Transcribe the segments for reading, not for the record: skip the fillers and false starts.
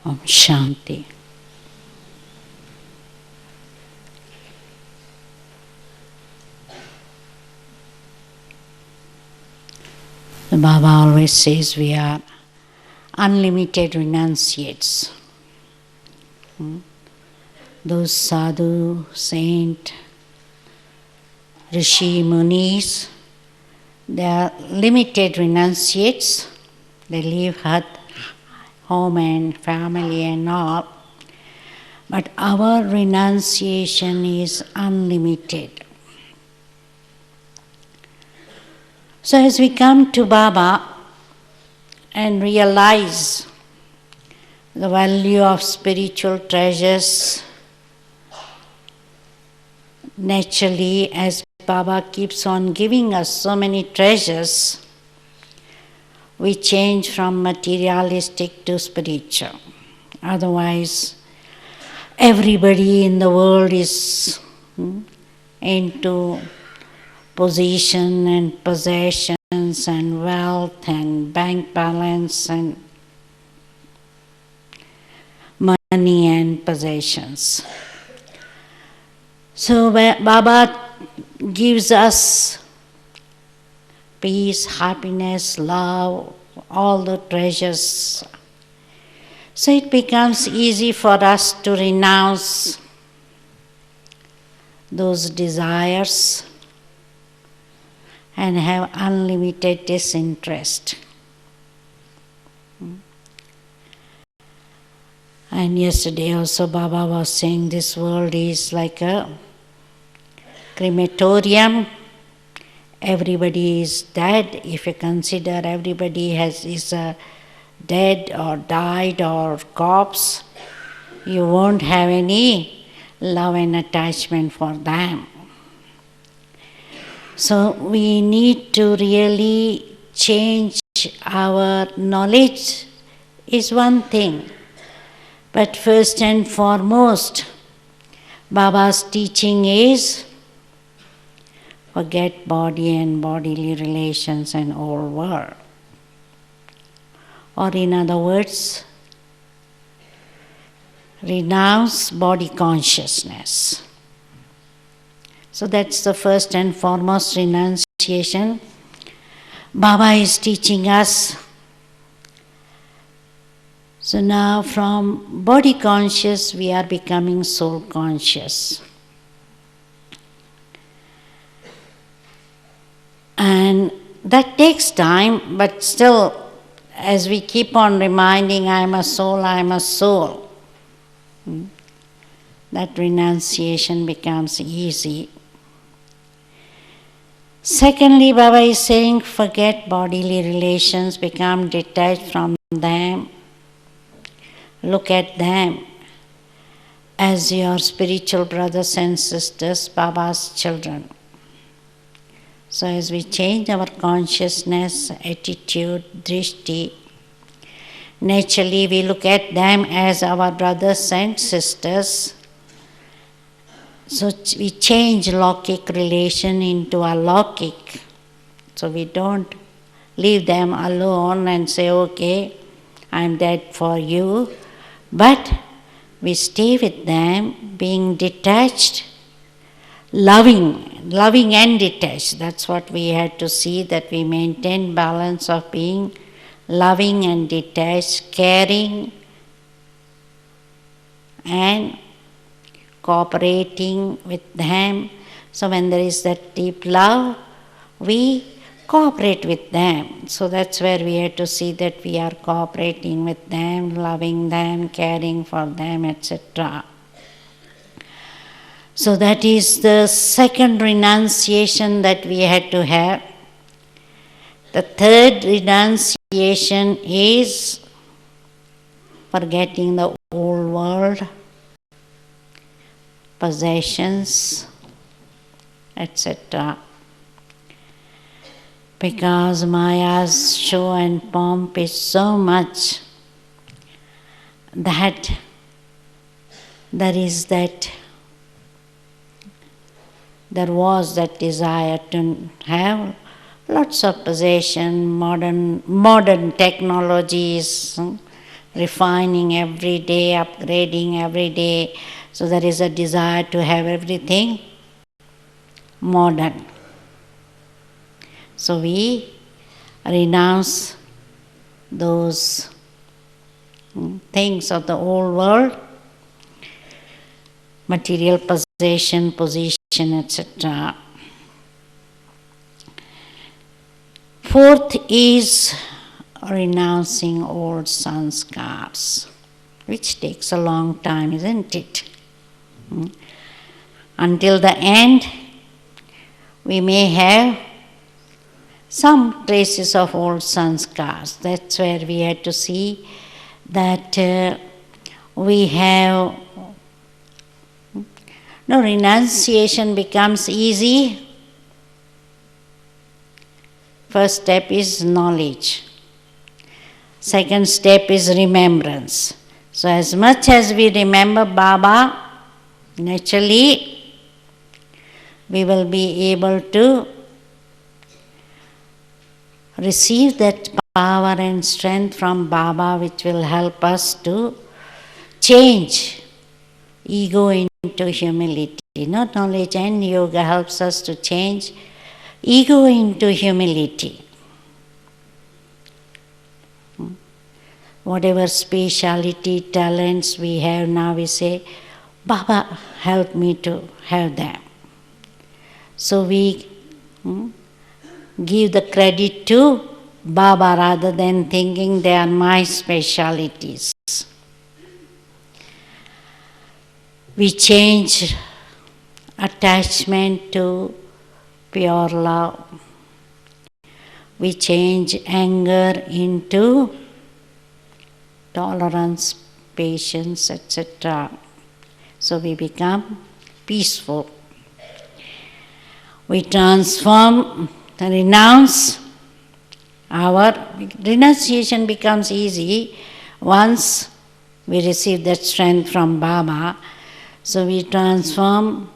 Om Shanti. The Baba always says we are unlimited renunciates. Those sadhu, saint, rishi, munis, they are limited renunciates. They leave home and family and all. But our renunciation is unlimited. So as we come to Baba and realize the value of spiritual treasures, naturally as Baba keeps on giving us so many treasures, we change from materialistic to spiritual. Otherwise, everybody in the world is into position and possessions and wealth and bank balance and money and possessions. So Baba gives us peace, happiness, love, all the treasures. So it becomes easy for us to renounce those desires and have unlimited disinterest. And yesterday also Baba was saying this world is like a crematorium. Everybody is dead. If you consider everybody is dead or died or corpse, you won't have any love and attachment for them. So we need to really change our knowledge is one thing. But first and foremost, Baba's teaching is forget body and bodily relations and all world. Or in other words, renounce body consciousness. So that's the first and foremost renunciation. Baba is teaching us. So now from body conscious we are becoming soul conscious. And that takes time, but still as we keep on reminding I am a soul, I am a soul, that renunciation becomes easy. Secondly, Baba is saying forget bodily relations, become detached from them. Look at them as your spiritual brothers and sisters, Baba's children. So as we change our consciousness, attitude, drishti, naturally we look at them as our brothers and sisters. So we change Lokik relation into Alaukik. So we don't leave them alone and say, okay, I'm dead for you. But we stay with them, being detached, loving and detached. That's what we had to see, that we maintain balance of being loving and detached, caring and cooperating with them. So when there is that deep love, we cooperate with them. So that's where we have to see that we are cooperating with them, loving them, caring for them, etc. So that is the second renunciation that we had to have. The third renunciation is forgetting the old world, possessions, etc. Because Maya's show and pomp is so much that there was that desire to have lots of possession, modern technologies, refining every day, upgrading every day. So there is a desire to have everything modern. So we renounce those things of the old world, material possession, position, etc. Fourth is renouncing old sanskars, which takes a long time, isn't it? Until the end, we may have some traces of old sanskars. That's where we had to see that we have renunciation becomes easy. First step is knowledge. Second step is remembrance. So as much as we remember Baba, naturally we will be able to receive that power and strength from Baba, which will help us to change ego into humility. Not knowledge and yoga helps us to change ego into humility. Whatever speciality, talents we have now, we say, Baba, help me to have them. So we give the credit to Baba rather than thinking they are my specialities. We change attachment to pure love. We change anger into tolerance, patience, etc. So we become peaceful. We transform, renounce. Our renunciation becomes easy once we receive that strength from Baba. So we transform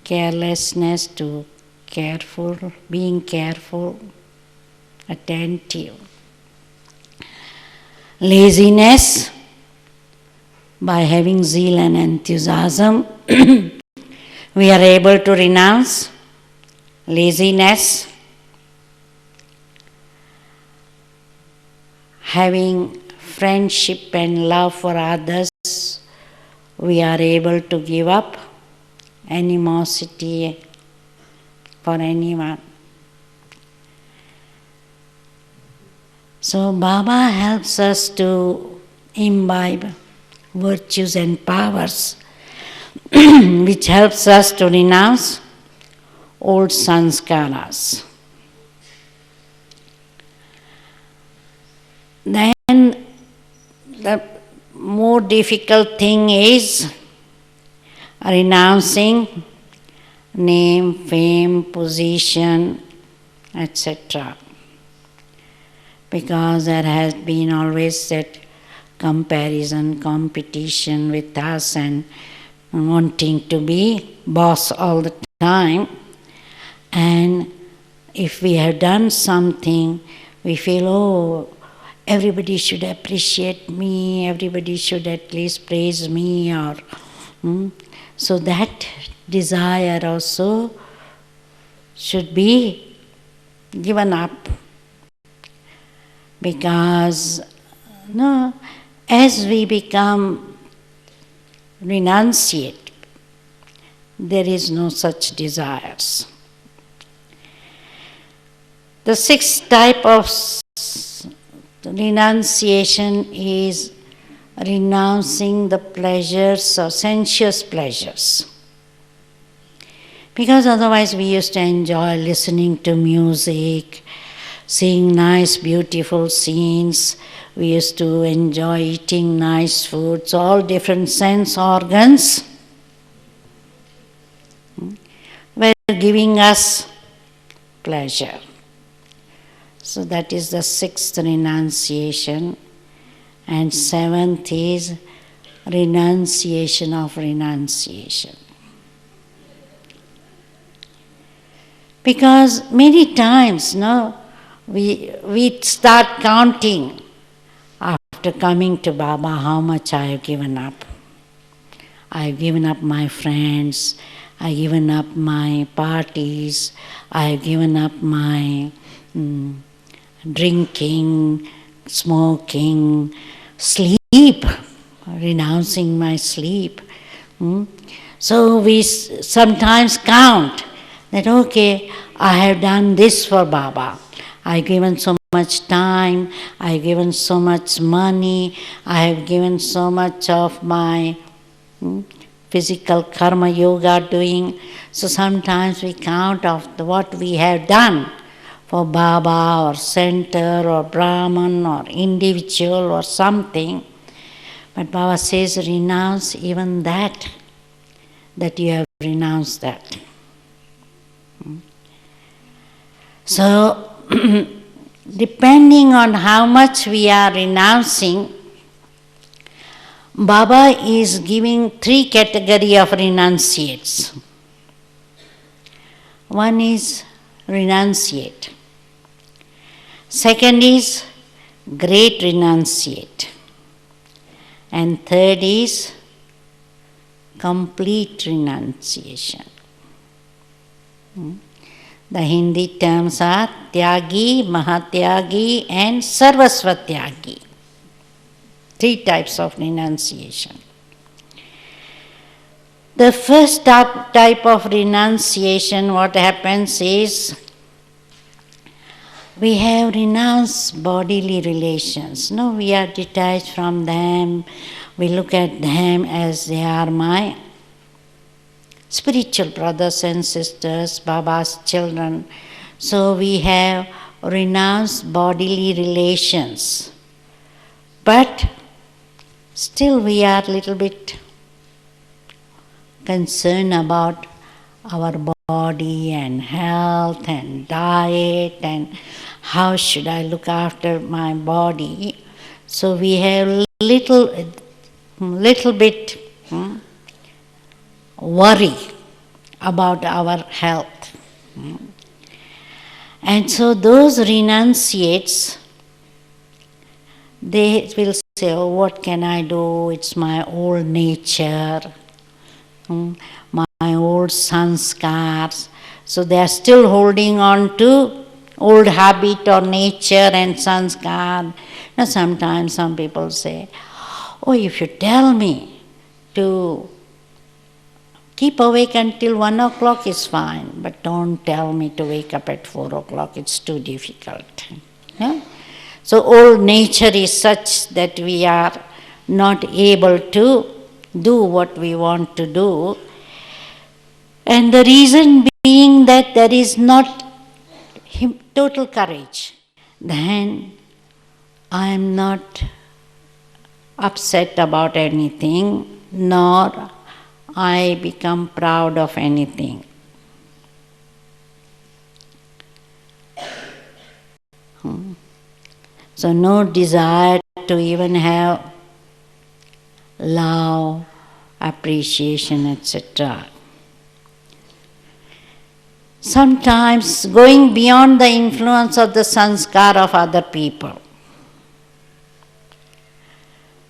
carelessness to careful, being careful, attentive. Laziness, by having zeal and enthusiasm, we are able to renounce laziness. Having friendship and love for others, we are able to give up animosity for anyone. So Baba helps us to imbibe virtues and powers which helps us to renounce old sanskaras. Then the more difficult thing is renouncing name, fame, position, etc. Because there has been always that comparison, competition with us and wanting to be boss all the time. And if we have done something, we feel, oh, everybody should appreciate me, everybody should at least praise me, or so that desire also should be given up. Because as we become renunciate, there is no such desires. The sixth type of renunciation is renouncing the pleasures or sensuous pleasures. Because otherwise we used to enjoy listening to music, seeing nice, beautiful scenes. We used to enjoy eating nice foods, all different sense organs were giving us pleasure. So that is the sixth renunciation. And seventh is renunciation of renunciation. Because many times, we start counting. after coming to Baba, how much I have given up. I have given up my friends, I have given up my parties, I have given up my drinking, smoking, sleep, renouncing my sleep. So we sometimes count that, okay, I have done this for Baba. I have given so much time, I have given so much money, I have given so much of my physical karma yoga doing. So sometimes we count of what we have done for Baba or center or Brahman or individual or something. But Baba says, renounce even that you have renounced that. So, depending on how much we are renouncing, Baba is giving 3 categories of renunciates. One is renunciate. Second is great renunciate. And third is complete renunciation. The Hindi terms are Tyagi, Mahatyagi and Sarvasvatyagi. 3 types of renunciation. The first type of renunciation, what happens is, we have renounced bodily relations. No, we are detached from them. We look at them as they are my spiritual brothers and sisters, Baba's children. So we have renounced bodily relations. But still we are a little bit concerned about our body and health and diet and how should I look after my body. So we have little bit worry about our health. And so those renunciates, they will say, oh, what can I do? It's my old nature, my old sanskars. So they are still holding on to old habit or nature and sanskar. Now sometimes some people say, oh, if you tell me to keep awake until 1 o'clock is fine, but don't tell me to wake up at 4 o'clock, it's too difficult. Yeah? So old nature is such that we are not able to do what we want to do. And the reason being that there is not total courage. Then I am not upset about anything, nor I become proud of anything. So no desire to even have love, appreciation, etc. Sometimes going beyond the influence of the sanskar of other people.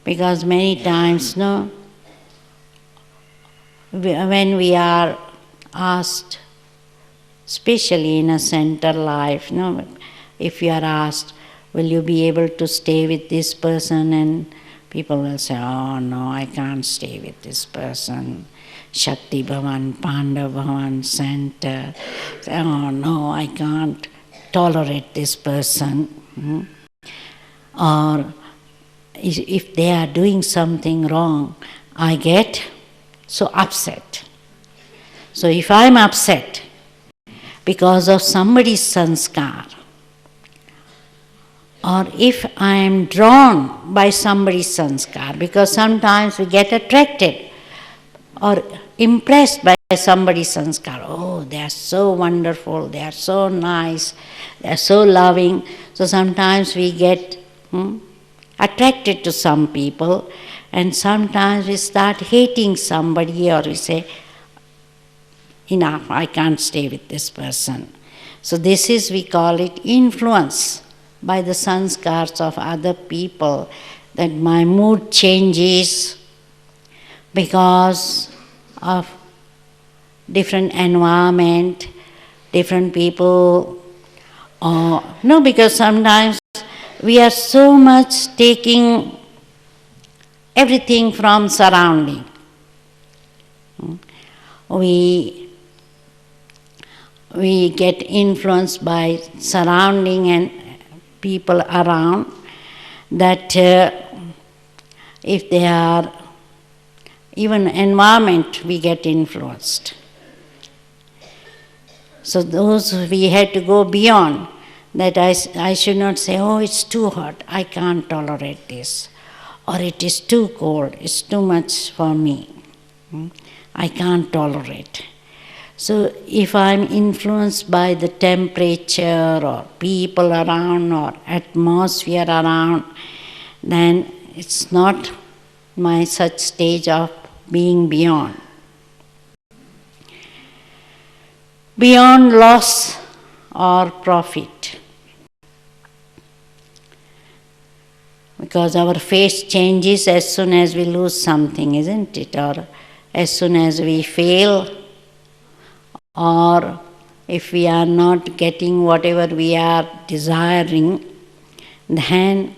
Because many times, when we are asked, especially in a center life, if you are asked, will you be able to stay with this person? And people will say, oh no, I can't stay with this person. Shakti Bhavan, Pandav Bhavan, center. Oh no, I can't tolerate this person. Or if they are doing something wrong, I get so upset. So if I am upset because of somebody's sanskar, or if I am drawn by somebody's sanskar, because sometimes we get attracted or impressed by somebody's sanskar. Oh, they are so wonderful, they are so nice, they are so loving. So sometimes we get attracted to some people, and sometimes we start hating somebody, or we say, enough, I can't stay with this person. So this is, we call it influence by the sanskars of other people, that my mood changes because of different environment, different people. No, because sometimes we are so much taking everything from surrounding. We get influenced by surrounding and people around, that if they are even environment, we get influenced. So those we had to go beyond that. I should not say, oh, it's too hot, I can't tolerate this, or it is too cold, it's too much for me, I can't tolerate. So if I'm influenced by the temperature or people around or atmosphere around, then it's not my such stage of being beyond. Beyond loss or profit. Because our face changes as soon as we lose something, isn't it? Or as soon as we fail, or if we are not getting whatever we are desiring, then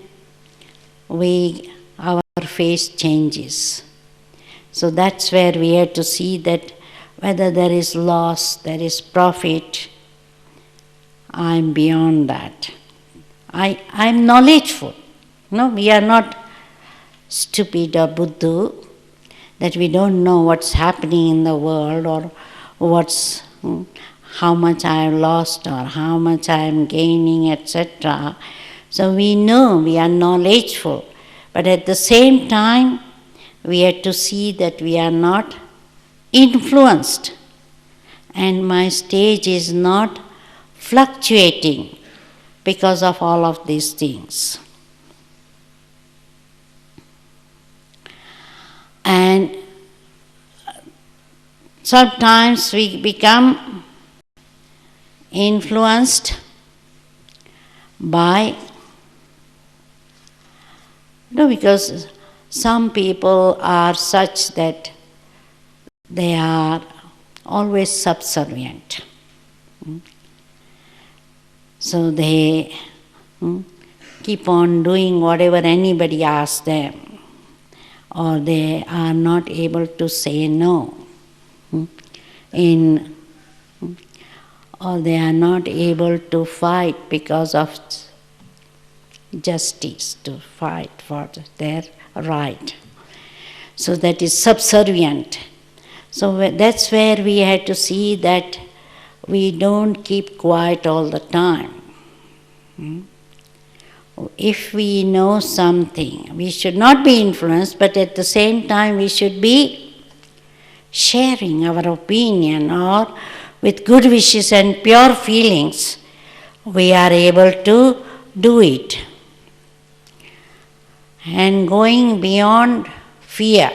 our face changes. So that's where we have to see that whether there is loss, there is profit, I'm beyond that. I'm knowledgeful. No, we are not stupid or buddhu, that we don't know what's happening in the world, or how much I have lost or how much I am gaining, etc. So we know, we are knowledgeful, but at the same time we have to see that we are not influenced, and my stage is not fluctuating because of all of these things. And sometimes we become influenced by, because some people are such that they are always subservient. So they keep on doing whatever anybody asks them, or they are not able to say no, or they are not able to fight because of justice, to fight for their right. So that is subservient. So that's where we had to see that we don't keep quiet all the time. If we know something, we should not be influenced, but at the same time we should be sharing our opinion, or with good wishes and pure feelings, we are able to do it. And going beyond fear.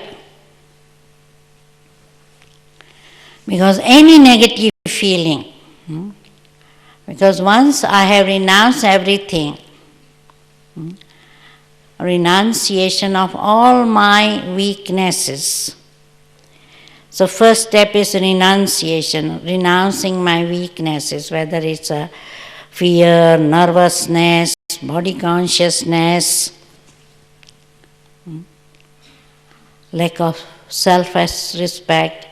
Because any negative feeling, because once I have renounced everything, renunciation of all my weaknesses. So first step is renunciation, renouncing my weaknesses, whether it's a fear, nervousness, body consciousness, lack of self-respect.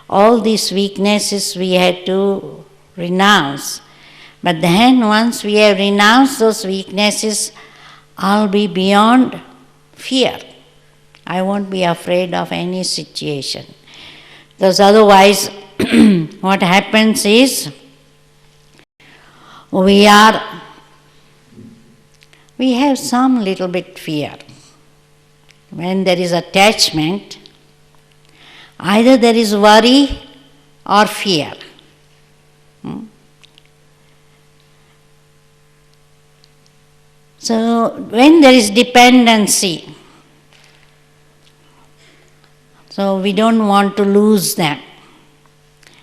All these weaknesses we had to renounce. But then once we have renounced those weaknesses, I'll be beyond fear. I won't be afraid of any situation. Because otherwise, what happens is, we have some little bit fear. When there is attachment, either there is worry or fear. So when there is dependency, so we don't want to lose them.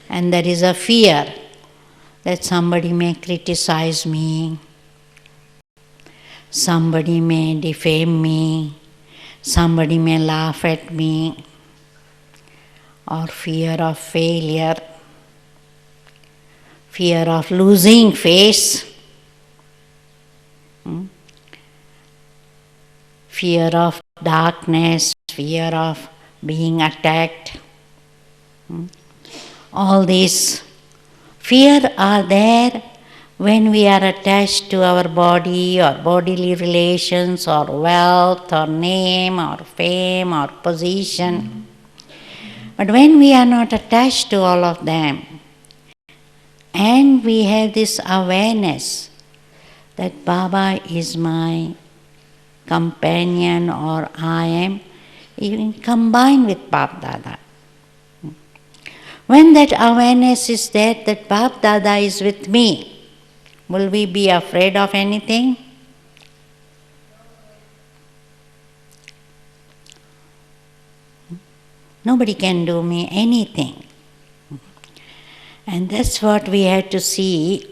And there is a fear that somebody may criticize me, somebody may defame me, somebody may laugh at me, or fear of failure, fear of losing face, fear of darkness, fear of being attacked. All these fear are there when we are attached to our body or bodily relations or wealth or name or fame or position. But when we are not attached to all of them, and we have this awareness that Baba is my companion, or I am even combined with Bap Dada. When that awareness is there that Bap Dada is with me, will we be afraid of anything? Nobody can do me anything. And that's what we had to see,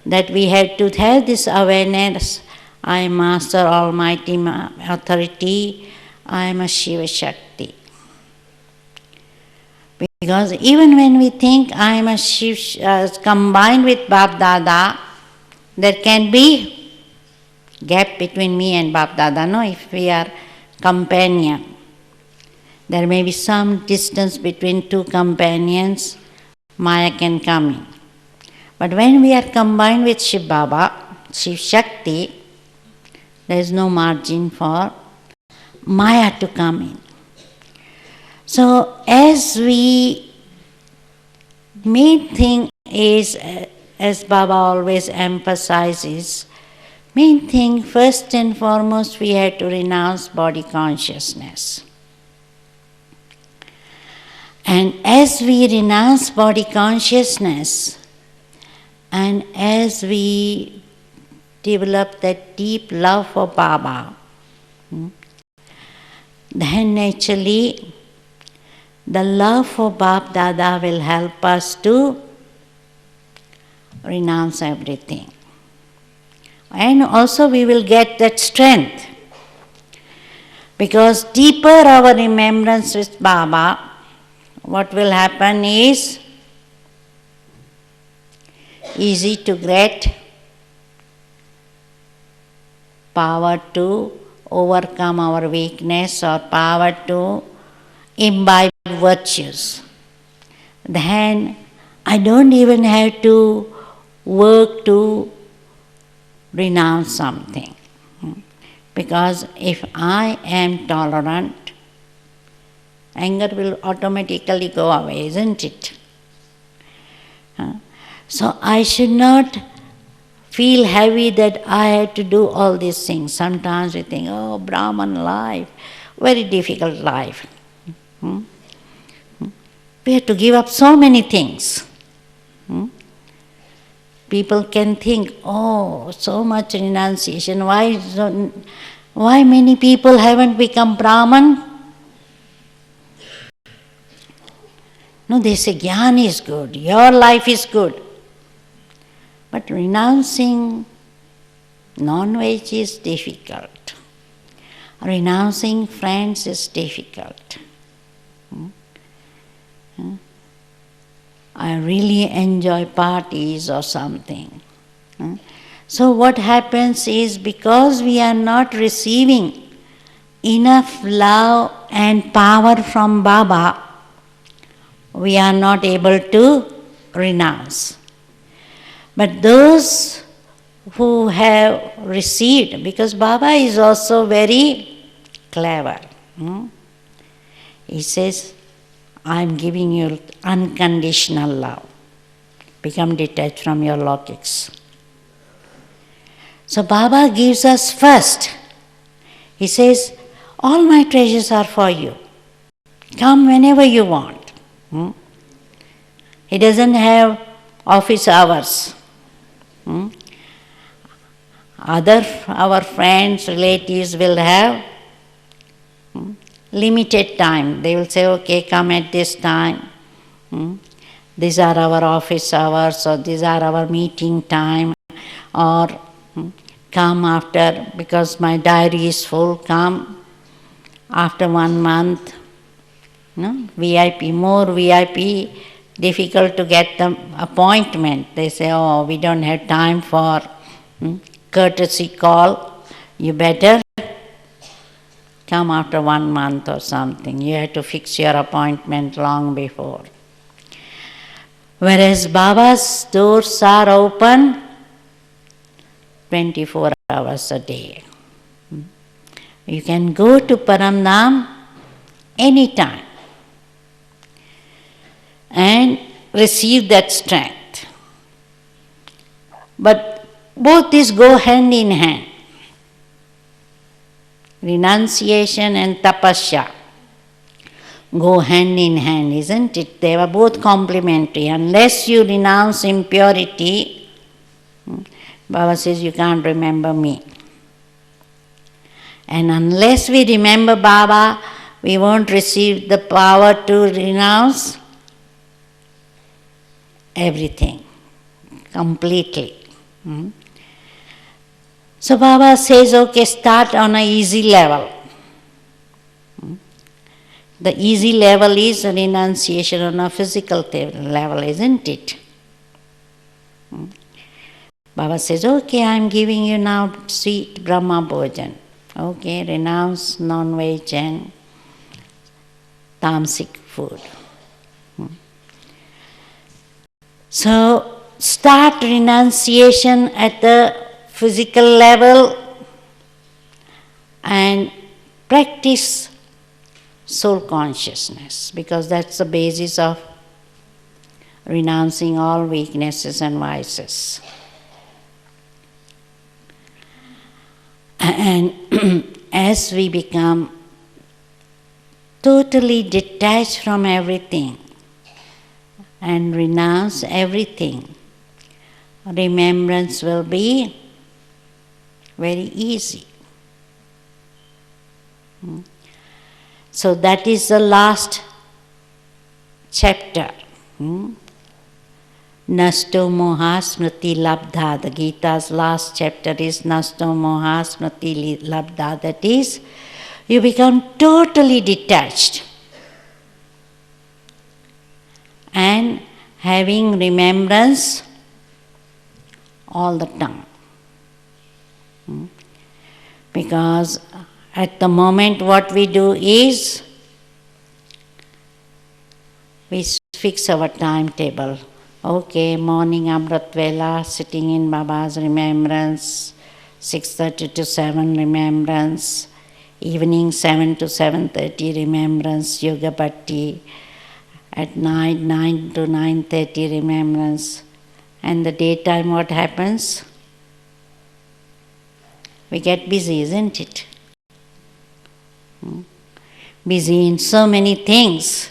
that we had to have this awareness. I am Master Almighty Authority, I am a Shiva Shakti. Because even when we think I am a Shiva, combined with Bap Dada, there can be gap between me and Bap Dada, no? If we are companion, there may be some distance between two companions, Maya can come in. But when we are combined with Shiv Baba, Shiv Shakti, there is no margin for Maya to come in. So as we main thing is, as Baba always emphasizes, main thing first and foremost we had to renounce body consciousness. And as we renounce body consciousness, and as we develop that deep love for Baba, then naturally the love for Bap Dada will help us to renounce everything. And also we will get that strength. Because deeper our remembrance with Baba, what will happen is easy to get power to overcome our weakness or power to imbibe virtues. Then I don't even have to work to renounce something. Because if I am tolerant, anger will automatically go away, isn't it? So I should not feel heavy that I had to do all these things. Sometimes we think, oh, Brahman life, very difficult life. We have to give up so many things. People can think, oh, so much renunciation. Why many people haven't become Brahman? No, they say, Gyan is good, your life is good. But renouncing non-veg is difficult. Renouncing friends is difficult. I really enjoy parties or something. So what happens is, because we are not receiving enough love and power from Baba, we are not able to renounce. But those who have received, because Baba is also very clever. He says, I am giving you unconditional love. Become detached from your logics. So Baba gives us first. He says, all my treasures are for you. Come whenever you want. He doesn't have office hours. Our friends, relatives will have limited time. They will say, okay, come at this time. These are our office hours, or these are our meeting time, or come after, because my diary is full, come. After 1 month, no? VIP, more VIP, difficult to get the appointment. They say, oh, we don't have time for courtesy call. You better come after 1 month or something. You have to fix your appointment long before. Whereas Baba's doors are open 24 hours a day. You can go to Paramdham anytime and receive that strength. But both these go hand in hand. Renunciation and tapasya go hand in hand, isn't it? They were both complementary. Unless you renounce impurity, Baba says you can't remember me. And unless we remember Baba, we won't receive the power to renounce everything completely. So Baba says, okay, start on an easy level. The easy level is renunciation on a physical level, isn't it? Baba says, okay, I am giving you now sweet Brahma Bhojan. Okay, renounce non-veg and tamasic food. So, start renunciation at the physical level and practice soul consciousness, because that's the basis of renouncing all weaknesses and vices. And as we become totally detached from everything and renounce everything, remembrance will be very easy. So that is the last chapter. Nasto moha smriti labdha. The Gita's last chapter is Nasto moha smriti labdha. That is, you become totally detached and having remembrance all the time. Because at the moment what we do is, we fix our timetable. Okay, morning Amrit Vela, sitting in Baba's remembrance, 6:30 to 7 remembrance, evening 7 to 7:30 remembrance, Yoga Bhatti, at night 9 to 9:30 remembrance. And the daytime what happens? We get busy, isn't it? Busy in so many things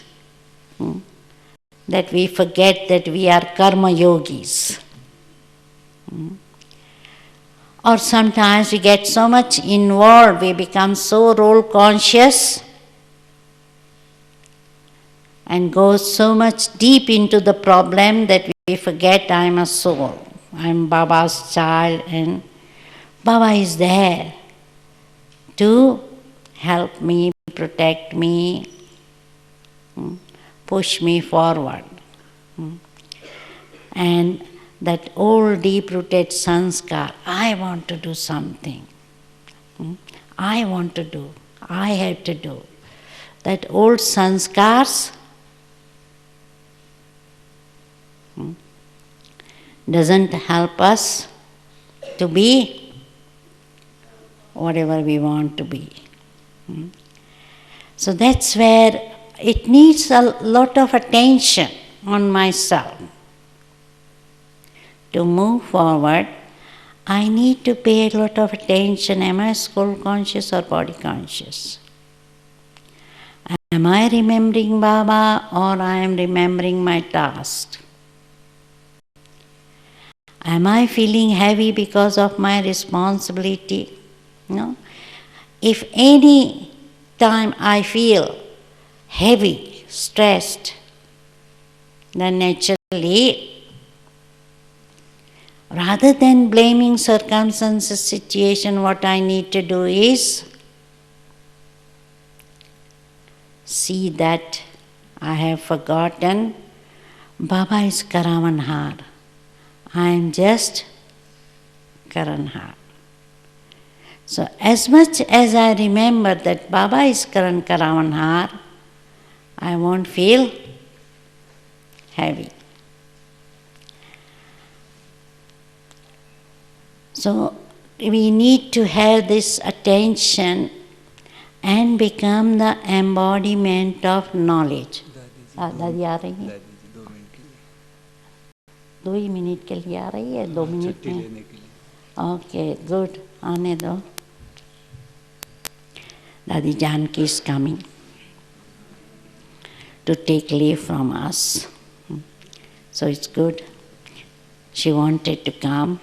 that we forget that we are karma yogis. Or sometimes we get so much involved, we become so role conscious and go so much deep into the problem that we forget I am a soul, I am Baba's child, and Baba is there to help me, protect me, push me forward. And that old deep-rooted sanskar, I want to do something. I want to do, I have to do. That old sanskars doesn't help us to be whatever we want to be. So that's where it needs a lot of attention on myself. To move forward, I need to pay a lot of attention. Am I soul conscious or body conscious? Am I remembering Baba or I am remembering my task? Am I feeling heavy because of my responsibility? No. If any time I feel heavy, stressed, then naturally, rather than blaming circumstances, situation, what I need to do is see that I have forgotten, Baba is Karavanhar. I am just Karanhar. So as much as I remember that Baba is Karavanhar, I won't feel heavy. So we need to have this attention and become the embodiment of knowledge. दादी आ रही है? 2 minute के लिए आ रही है, 2 minute में? Okay, good, आने दो. दादी Janaki is coming to take leave from us. So it's good. She wanted to come,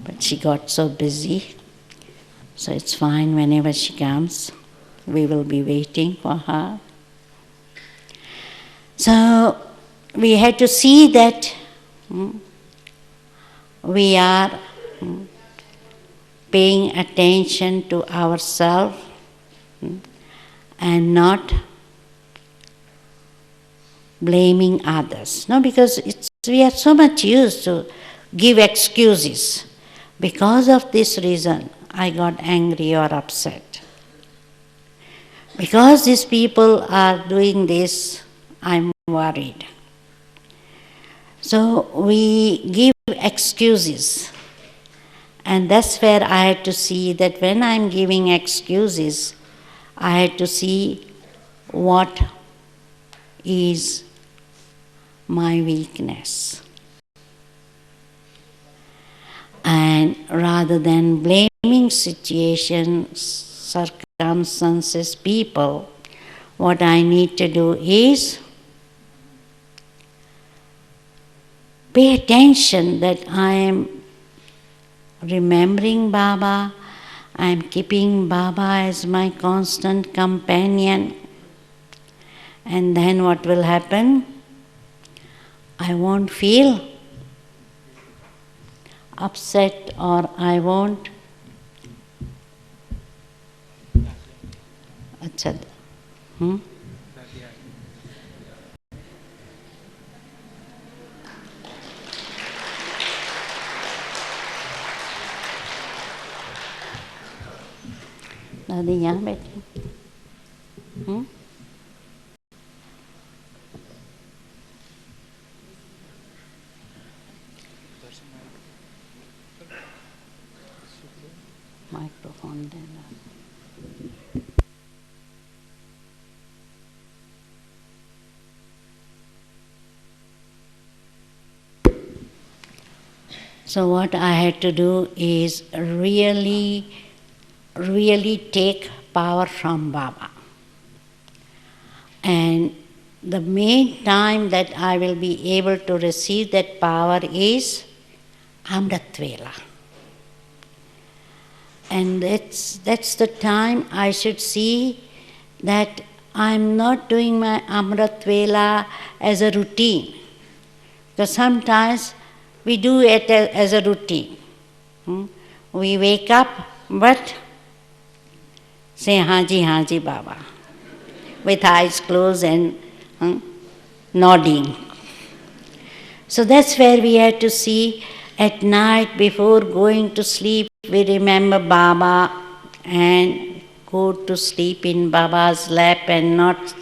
but she got so busy. So it's fine whenever she comes. We will be waiting for her. So we had to see that we are paying attention to ourselves and not blaming others. No, because we are so much used to give excuses. Because of this reason, I got angry or upset. Because these people are doing this, I'm worried. So we give excuses. And that's where I had to see that when I'm giving excuses, I had to see what is my weakness. And rather than blaming situations, circumstances, people, what I need to do is pay attention that I am remembering Baba, I am keeping Baba as my constant companion. And then what will happen? I won't feel upset or I won't. अच्छा दादी यहाँ बैठी microphone देना. So what I had to do is really take power from Baba. And the main time that I will be able to receive that power is Amrit Vela. And that's the time I should see that I'm not doing my Amrit Vela as a routine. Because sometimes we do it as a routine. We wake up, but say Haji Baba, with eyes closed and nodding. So that's where we had to see at night before going to sleep, we remember Baba and go to sleep in Baba's lap and not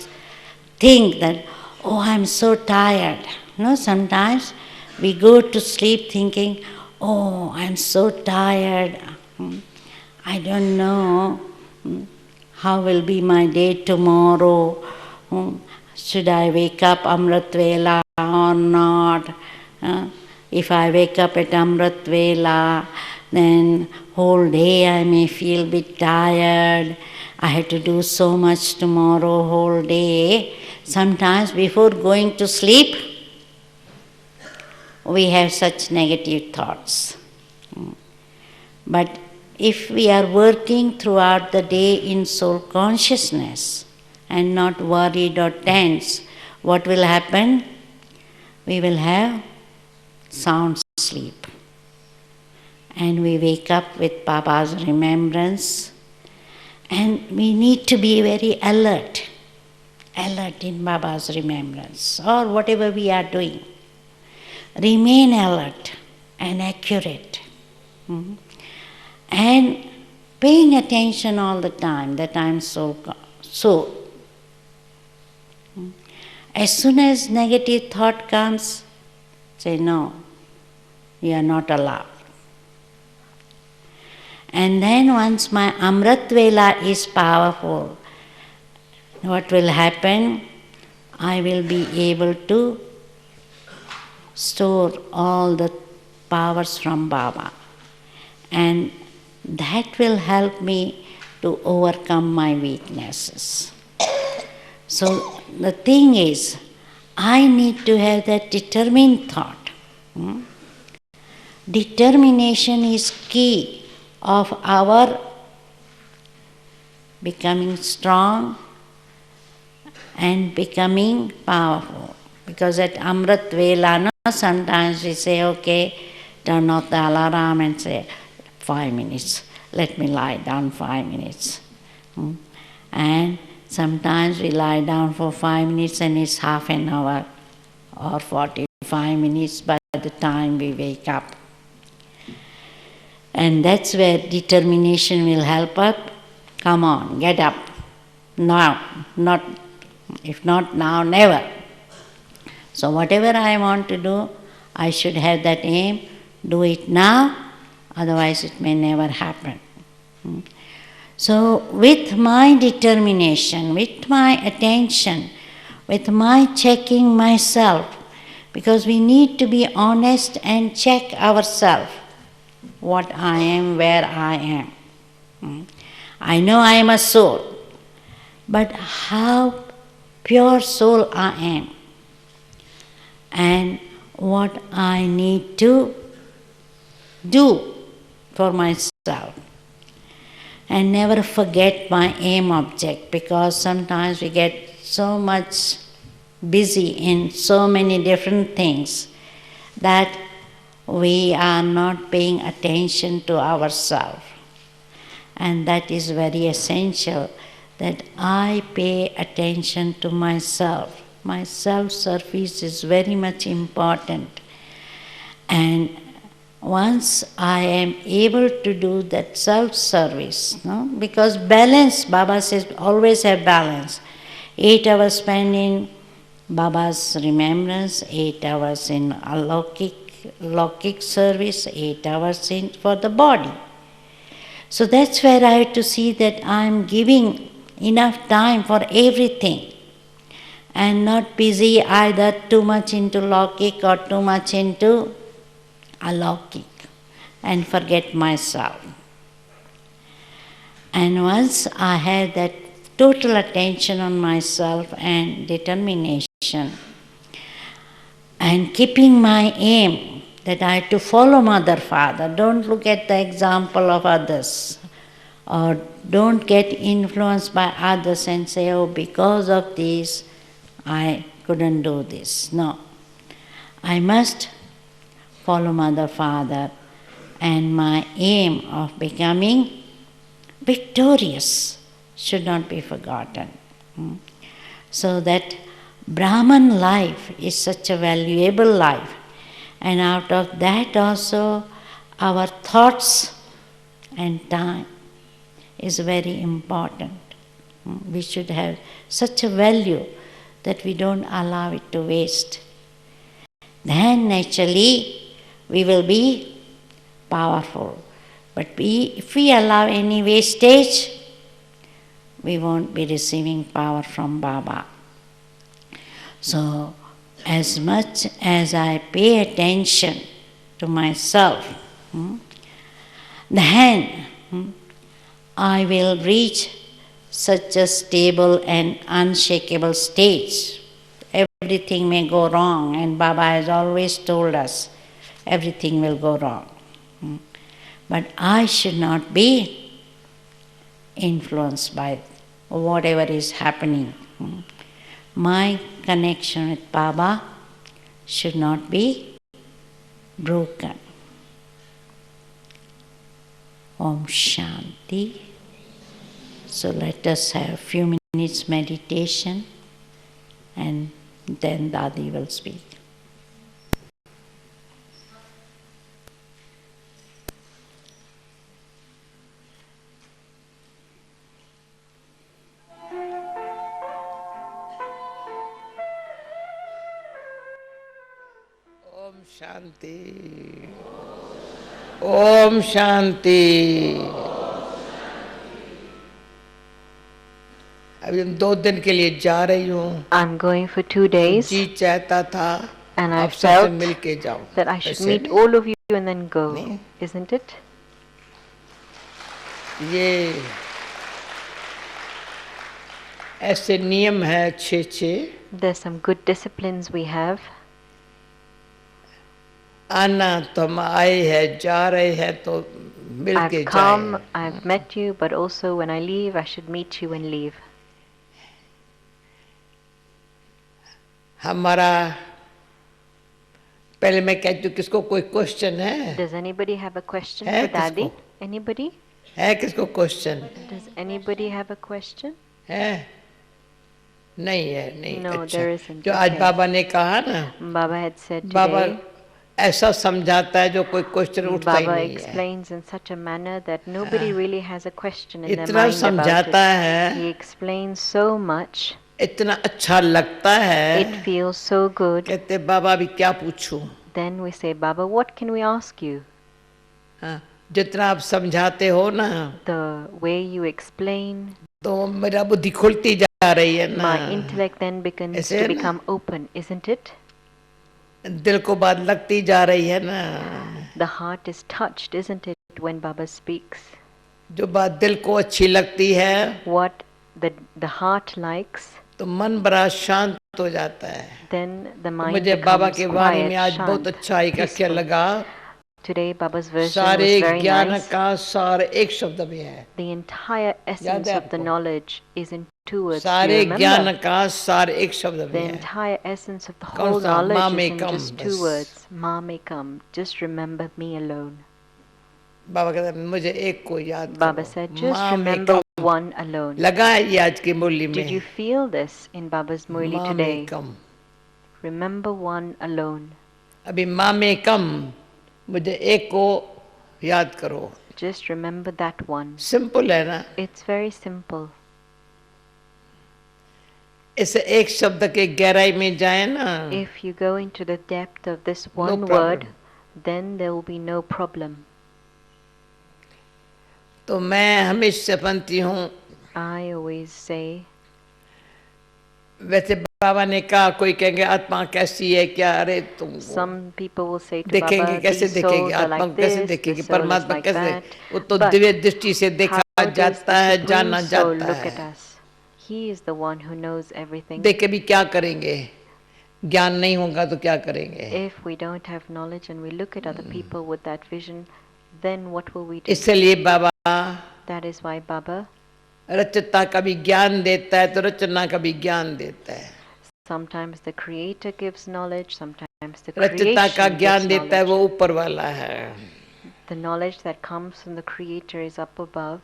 think that, oh, I'm so tired. No, sometimes we go to sleep thinking, oh, I'm so tired. I don't know how will be my day tomorrow. Should I wake up Amrit Vela or not? If I wake up at Amrit Vela, then whole day I may feel a bit tired. I have to do so much tomorrow, whole day. Sometimes before going to sleep, we have such negative thoughts. But if we are working throughout the day in soul consciousness and not worried or tense, what will happen? We will have sound sleep. And we wake up with Baba's remembrance And we need to be very alert in Baba's remembrance or whatever we are doing. Remain alert and accurate. And paying attention all the time that I am so. As soon as negative thought comes, say no, you are not allowed. And then once my Amrit Vela is powerful, what will happen? I will be able to store all the powers from Baba. And that will help me to overcome my weaknesses. So the thing is, I need to have that determined thought. Determination is key of our becoming strong and becoming powerful. Because at Amrit Vela, sometimes we say, okay, turn off the alarm and say, 5 minutes, let me lie down 5 minutes. And sometimes we lie down for 5 minutes and it's half an hour or 45 minutes by the time we wake up. And that's where determination will help us. Come on, get up. Now, if not now, never. So whatever I want to do, I should have that aim, do it now, otherwise it may never happen. So with my determination, with my attention, with my checking myself, because we need to be honest and check ourselves, what I am, where I am. I know I am a soul, but how pure soul I am, and what I need to do for myself. And never forget my aim object, because sometimes we get so much busy in so many different things that we are not paying attention to ourselves. And that is very essential, that I pay attention to myself. My self-service is very much important. And once I am able to do that self-service, because balance, Baba says, always have balance. 8 hours spent in Baba's remembrance, 8 hours in Alokik service, 8 hours in for the body. So that's where I have to see that I am giving enough time for everything and not busy either too much into Lokik or too much into Alokik and forget myself. And once I have that total attention on myself and determination and keeping my aim that I have to follow Mother, Father, don't look at the example of others or don't get influenced by others and say, oh, because of this I couldn't do this. No, I must follow Mother, Father, and my aim of becoming victorious should not be forgotten. So that Brahman life is such a valuable life, and out of that also our thoughts and time is very important. We should have such a value that we don't allow it to waste. Then naturally we will be powerful. But if we allow any wastage, we won't be receiving power from Baba. So as much as I pay attention to myself, then I will reach such a stable and unshakable stage. Everything may go wrong, and Baba has always told us everything will go wrong. But I should not be influenced by whatever is happening. My connection with Baba should not be broken. Om Shanti. So let us have a few minutes meditation and then Dadi will speak. Om Shanti, Om Shanti. अभी हम 2 दिन के लिए जा रही हूँ। I'm going for 2 days. जी चाहता था and I आप सबसे felt मिल के जाओ। that I should ऐसे meet नहीं? all of you and then go, नहीं? isn't it? ये ऐसे नियम है अच्छे। There's some good disciplines we have. आना तो हम आए हैं, जा रहे हैं तो मिल के I've come, जाए। I've met you, but also when I leave, I should meet you and leave. हमारा पहले मैं कहती हूँ किसको कोई क्वेश्चन है? Does anybody have a question है for Daddy? किसको? Anybody? है किसको question? Does anybody have a question? है? नहीं है, नहीं। No, अच्छा। there isn't. जो आज Okay. बाबा ने कहा ना, Baba had said Baba today, ऐसा समझाता है जो कोई क्वेश्चन उठता ही Baba नहीं है। explains in such a manner that nobody really has a question in their इतना mind about समझाता it. है, He explains so much. इतना अच्छा लगता है। It feels so good. कहते बाबा अभी क्या पूछूं? Then we say, Baba, what can we ask you? हाँ, जितना आप समझाते हो ना, The way you explain, तो मेरा बुद्धि खुलती जा रही है ना। my intellect then begins ऐसे to है ना? become open, isn't it? दिल को बात लगती जा रही है ना। The heart is touched, isn't it, when Baba speaks? जो बात दिल को अच्छी लगती है, What the heart likes, तो मन बड़ा शांत हो जाता है। then the mind मुझे बाबा becomes के वाणी quiet, में आज बहुत shant, अच्छा एक वाक्य peaceful. लगा। Today Baba's version सारे was very ज्ञान nice. का सार एक शब्द में है। The entire essence है of the आपको? knowledge is in 2 words. Do you सारे ज्ञान remember? का सार एक शब्द The में है। entire essence of the कौन whole सा? knowledge is in मामेकम, just 2 बस। words. Ma may come. Just remember me alone. बाबा कहते हैं मुझे एक को याद Baba करो। said, just मामेकम remember one alone. लगा है ये आज की मुरली में। Did you feel this in Baba's Murli today? मामेकम। Remember one alone. अभी मामेकम मुझे एक को याद करो। Just remember that one. Simple है ना? It's very simple. इस एक शब्द के गहराई में जाए ना, If you go into the depth of this no one problem. word, then there will be no problem. तो मैं हमेशा बनती हूँ। I always say, वैसे बाबा ने कहा, कोई कहेंगे आत्मा कैसी है क्या? अरे तुम some people will say to देखेंगे Baba, कैसे these देखेंगे? souls are आत्मा like को कैसे this, देखेंगे? this soul is परमात्मा like कैसे? that. वो तो But दिव्य दृष्टि से देखा how does जाता the है, Supreme जाना Soul जाता look at है। us? He is the one who knows everything. देख के भी क्या करेंगे? ज्ञान नहीं होगा तो क्या करेंगे? If we don't have knowledge and we look at other people with that vision, then what will we do? इसलिए बाबा That is why Baba रचता का भी ज्ञान देता है, तो रचना का भी ज्ञान देता है। sometimes the Creator gives knowledge, sometimes the रचता का creation ज्ञान gives देता है वो knowledge. ऊपर वाला है। The knowledge that comes from the Creator is up above.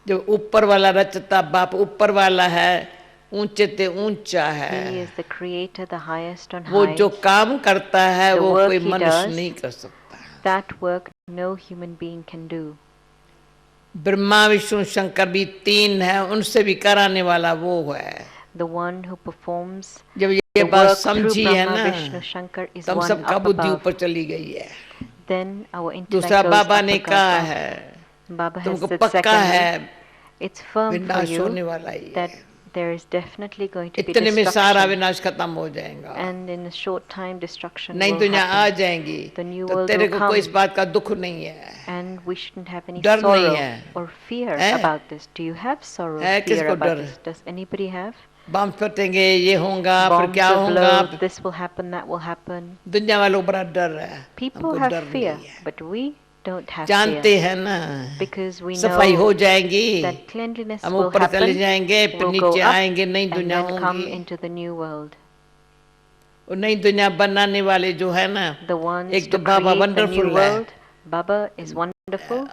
जो ऊपर वाला रचता बाप ऊपर वाला है, ऊंचे ते ऊंचा He है। is the Creator, the highest on वो high. जो काम करता है The वो work कोई he मनुष्य does, नहीं कर सकता। That work no human being can do. Brahma Vishnu Shankar भी 3 है, उनसे भी कराने वाला वो है। The one who performs जब ये the बात work through समझी है Brahma, ना, Vishnu, Shankar is तब one सबका up बुद्धि above. ऊपर चली गई है। Then our intellect दूसरा goes बाबा up ने above. कहा है, Baba has तुमको said पक्का है secondly, it's firm for विनाश होने you वाला ही that है। there is definitely going to be इतने में सारा destruction. विनाश खत्म हो जाएगा। And in a short time destruction नई will दुनिया आ happen. जाएंगी, The new तो world तेरे will को कोई इस come. बात का दुख नहीं है। And we shouldn't have any डर नहीं sorrow है। or fear है? about this. Do you have sorrow है? or fear किसको about डर? this? Does anybody have? बम फटेंगे, ये होगा, फिर Bombs क्या will होगा? blow, this will happen, that will happen. दुनिया वालों को बड़ा डर है। People हमको have डर fear, नहीं है। but we don't have जानते fear. हैं ना, Because we सफाई हो know जाएगी, that cleanliness हम will ऊपर चले happen, जाएंगे, फिर we'll go नीचे up आएंगे, नई and दुनिया then come होगी। into the new world. और नई दुनिया बनाने वाले जो है ना, The ones एक to तो बाबा create the वंडरफुल new है। world, Baba is wonderful.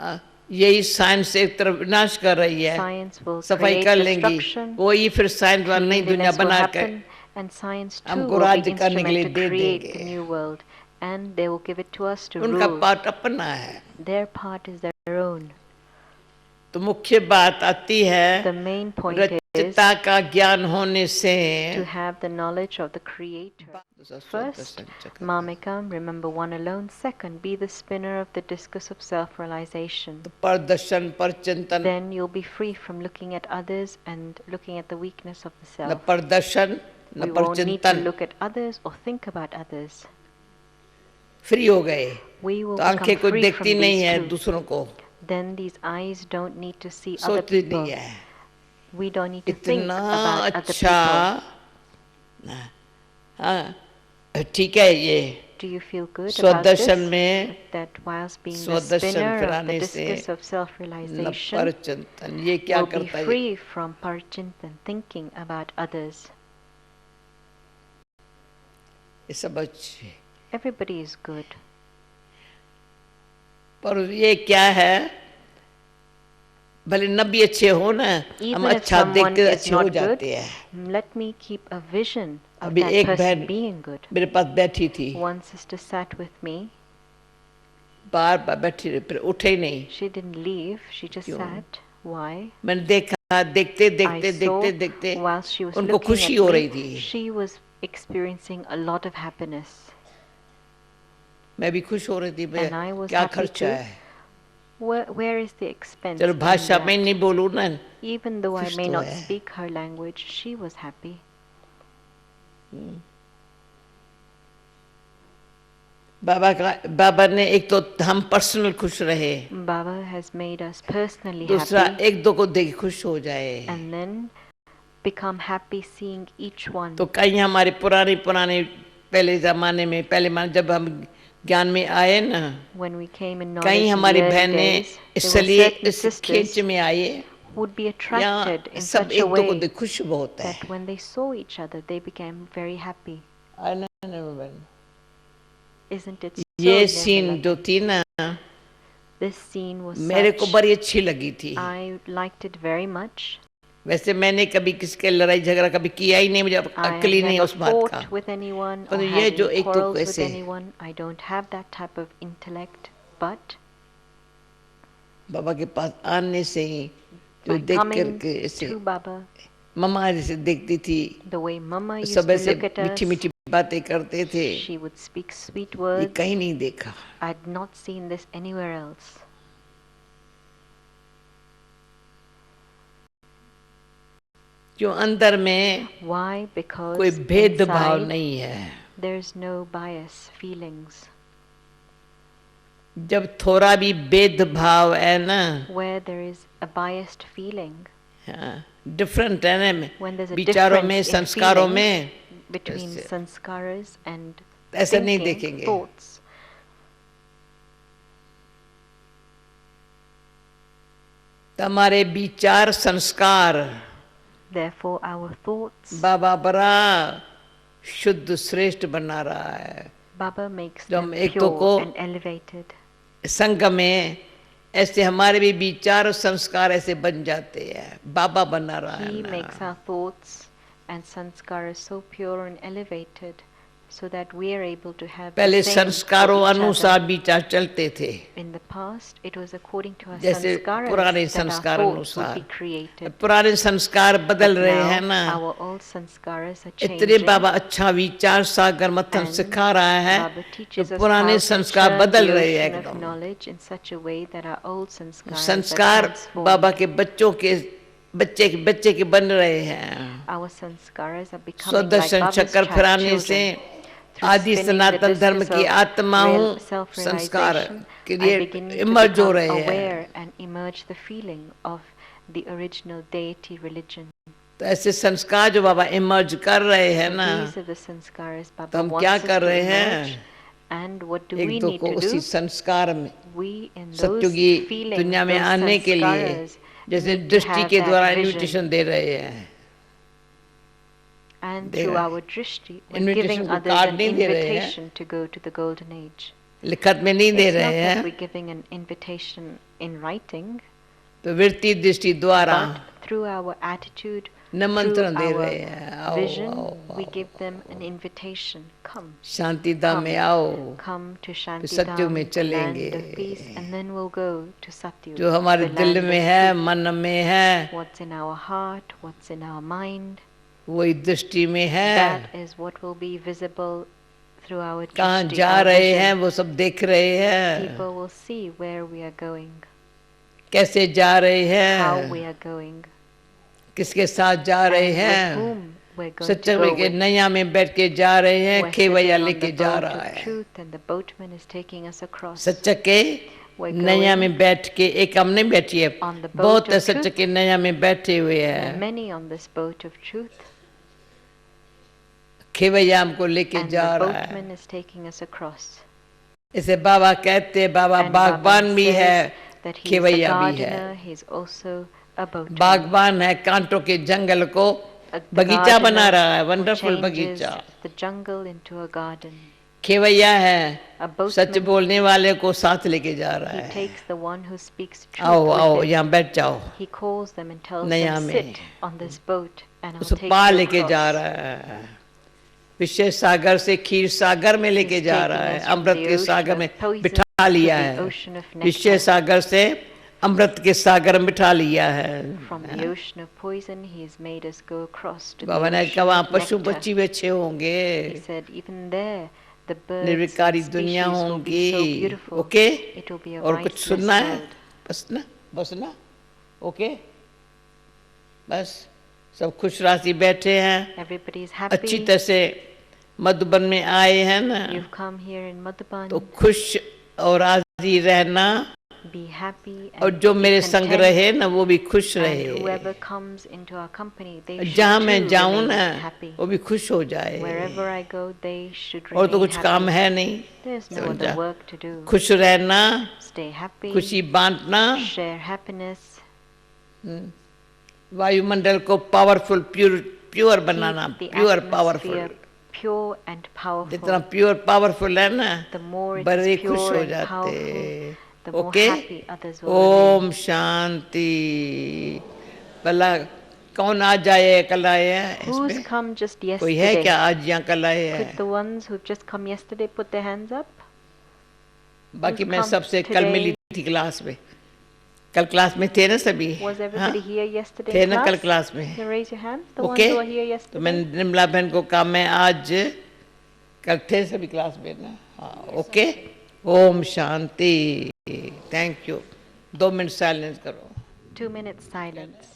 यही साइंस एक तरफ विनाश कर रही है, Science will सफाई create कर लेंगी, destruction, वही फिर साइंस वाला नई दुनिया cleanliness will बना के happen, and science too हमको will be राज्य करने के instrument लिए to दे create the देंगे। new world, and they will give it to us to उनका rule. पार्ट अपना है। Their part is their own. तो मुख्य बात आती है The main point is रचयिता का ज्ञान होने से to have the knowledge of the Creator. First, Mamikam, remember one alone. Second, be the spinner of the discus of self-realization. परदर्शन पर चिंतन, Then you'll be free from looking at others and looking at the weakness of the न self. परदर्शन न We पर won't need to चिंतन, look at others or think about others. Free हो गए। We will तो become आंखें कोई free देखती from नहीं these है two. दूसरों को, Then these eyes don't need to see other सोचती people. नहीं है। We don't need to think इतना about other अच्छा, people. हाँ ठीक है। ये Do you feel good about स्वदर्शन this? में That whilst being the स्वदर्शन spinner of the फिराने से discus of न self-realization, पर चिंतन, ये क्या will be करता है? free from parchintan, thinking about others. ये सब अच्छे, Everybody is good. पर ये क्या है, भले न भी अच्छे हो ना, हम Even if अच्छा देख someone के is अच्छे हो not good, जाते हैं। let me keep a vision of अभी that एक person बहन being good. मेरे पास बैठी थी, One sister sat with me. बार बार बैठी रही, फिर उठे ही नहीं। She didn't leave. She just क्यों? sat. Why? मैंने देखा, देखते I देखते saw देखते देखते while she was उनको looking खुशी at हो रही me, थी। she was experiencing a lot of happiness. मैं भी खुश हो रही थी, And I was क्या happy खर्चा too. है। Where is the expense चलो in भाषा में that? नहीं बोलूँ ना, Even though I खुश may तो not है। speak her language, she was happy. बाबा ने एक तो हम पर्सनल खुश रहे, Baba has made us personally दूसरा happy, एक दो को देख खुश हो जाए। and then become happy seeing each one. तो कहीं हमारे पुराने पुराने पहले जमाने में, पहले मान जब हम ज्ञान में आए ना, When we came in knowledge कहीं in the हमारी early बहनें days, there were इसलिए certain इस खींच sisters में आए who would be या attracted in सब such a एक दो को way देख खुश बहुत है। that when they saw each other, they became very happy. Isn't it so? ये सीन Nirmala? जो थी ना, This scene was मेरे को such. बड़ी अच्छी लगी थी। I liked it very much. वैसे मैंने कभी किसके लड़ाई झगड़ा कभी किया ही नहीं, मुझे I have अक्ल ही नहीं है never उस बात का। fought with anyone or पर had ये जो any एक तो quarrels with कैसे anyone. I don't have that type of intellect. But बाबा के पास आने से ही जो by देख coming करके ऐसे to Baba, मम्मा जैसे देखती थी, the way Mama used सब to ऐसे look at मीठी us, मीठी बातें करते थे, she would speak sweet ये words. कहीं नहीं देखा। I'd not seen this anywhere else. क्यों अंदर में Why? Because कोई भेदभाव inside नहीं है। there's no bias feelings. जब थोड़ा भी भेदभाव है ना, Where there is a biased feeling, different है ना, when there's a विचारों difference में, in संस्कारों में, feelings between ऐसे- sanskaras and ऐसा नहीं thinking, देखेंगे। thoughts, हमारे विचार संस्कार, therefore our thoughts, बाबा बड़ा शुद्ध श्रेष्ठ बना रहा है। Baba makes जब them हम एक तो pure को and elevated. संग में ऐसे हमारे भी विचार और संस्कार ऐसे बन जाते हैं, बाबा बना रहा है He ना। makes our thoughts and sanskaras so pure and elevated so that we are able to have the पहले same for संस्कारों each अनुसार other. विचार चलते थे, In the past, it was according to our जैसे sanskaras पुराने that our संस्कार thoughts would अनुसार। be created. पुराने संस्कार बदल But रहे हैं now, ना, our old sanskaras are इतने changing. बाबा अच्छा विचार सागर मथन And सिखा रहा है, Baba जो teaches us पुराने how to संस्कार churn बदल the रहे हैं ocean of एकदम। knowledge in such a way that our old sanskaras are संस्कार transformed. बाबा के बच्चों के बच्चे के बन रहे हैं। Our sanskaras are becoming like स्वदर्शन Baba's चक्कर फिराने से children. Through आदि spinning the सनातन धर्म discus की of आत्मा हूँ, संस्कार self-realization, के I लिए begin to इमर्ज हो become रहे हैं। aware and emerge the feeling of the original deity religion. तो ऐसे संस्कार जो बाबा इमर्ज कर रहे हैं So ना, these are the sanskaras तो Baba हम wants क्या us कर to रहे emerge. हैं, And what do एक we दो need को to उसी do? संस्कार में We in those सत्युगी feelings, दुनिया में those आने के लिए sanskaras, जैसे need to दृष्टि have के द्वारा that इन्विटेशन vision. दे रहे हैं। And दे through रहे हैं। our drishti, we're Invitation giving को others कार्ड an नहीं दे रहे हैं। invitation to go to the golden age. लिखत में नहीं दे It's not रहे that हैं, we're giving an invitation in writing, तो वृत्ति दृष्टि द्वारा but through our attitude, through निमंत्रण दे our रहे हैं, आओ vision, आओ we आओ, give them an invitation. Come, शांति धाम में आओ, come to फिर सत्युग में Shantidham, the चलेंगे। land of peace, and then we'll go to Satyug, जो हमारे the दिल land में of है, truth. मन में है, What's in our heart, what's in our mind, वही दृष्टि में है। that is what will be visible through our कहाँ drishti, जा our रहे हैं vision. वो सब देख रहे हैं, People will see where we are going, कैसे जा रहे how we हैं, are going, किसके साथ जा रहे and with हैं। whom we're going to Sachar go के with. नैया में बैठ के जा रहे हैं, We're खेवैया sitting on the लेके जा boat रहा of है। truth, and the boatman is taking us across. Sachar के We're नैया going में बैठ के, एक हम नहीं बैठी है, on the boat बहुत of सच्चर truth. के नैया में बैठे हुए There are हैं। many on this boat of truth, खेवैया हमको लेके and जा the रहा है। boatman is taking us across. इसे बाबा कहते हैं, बाबा And Baba बागबान भी है, says that he is a खेवैया भी है। gardener, he is also a boatman. बागबान है, कांटों के जंगल को The बगीचा बना gardener रहा है, who वंडरफुल changes बगीचा। the jungle into a garden. खेवैया है, A सच boatman, बोलने वाले को साथ लेके जा रहा he है। takes the one who speaks आओ truth आओ, with him. यहाँ बैठ जाओ, He calls them and tells नया them, में। sit on this boat and I'll उसे take पार you लेके जा across. रहा है। विशेष सागर से खीर सागर में लेके He's जा taking रहा है, us from अमृत the के ocean सागर of में poison बिठा to लिया the है। ocean of nectar. विशेष सागर से अमृत के सागर में बिठा लिया है। From the ocean of poison, he has made us go across to the बाबा ने ocean कहा वहाँ of पशु nectar. पक्षी भी अच्छे होंगे, He said, even there, the birds निर्विकारी and दुनिया species will be so होंगी। beautiful. Okay, It will be a और कुछ riceless सुनना है? world. बस ना, बस ना, ओके, बस सब खुश राशि बैठे हैं, Everybody is अच्छी happy. तरह से मधुबन में आए हैं ना, You've come here in Madhuban. तो खुश और राजी रहना, Be happy और and जो be मेरे संग content. रहे ना वो भी खुश And रहे। whoever comes into our company, they should जहाँ मैं too जाऊँ remain ना happy. वो भी खुश हो जाए। Wherever I go, they should और तो remain कुछ काम happy. है नहीं, There's no समझा? other work to do. खुश रहना, Stay happy, खुशी बांटना, share happiness, वायुमंडल को powerful pure banana, keep the pure atmosphere powerful. pure and जितना powerful. प्योर पावरफुल है ना, The more it बड़े is खुश pure हो and जाते। powerful, the more okay, happy others will remain. Om Shanti. भला कौन आज जाए कल आए हैं Who's इसमें? come just कोई है क्या yesterday? आज या कल आए Could हैं? the ones who've just come yesterday put their hands up? बाकी who's मैं come सबसे कल today? मिली थी क्लास में, कल क्लास में थे ना सभी? Was हाँ? everybody here yesterday थे in ना कल class? क्लास में? Can you raise your hands? The ones okay, who are here तो yesterday? मैंने निर्मला बहन को कहा मैं आज कल थे सभी क्लास में ना, हाँ, ओके, ओम शांति, थैंक यू। 2 मिनट साइलेंस करो। 2 minutes silence.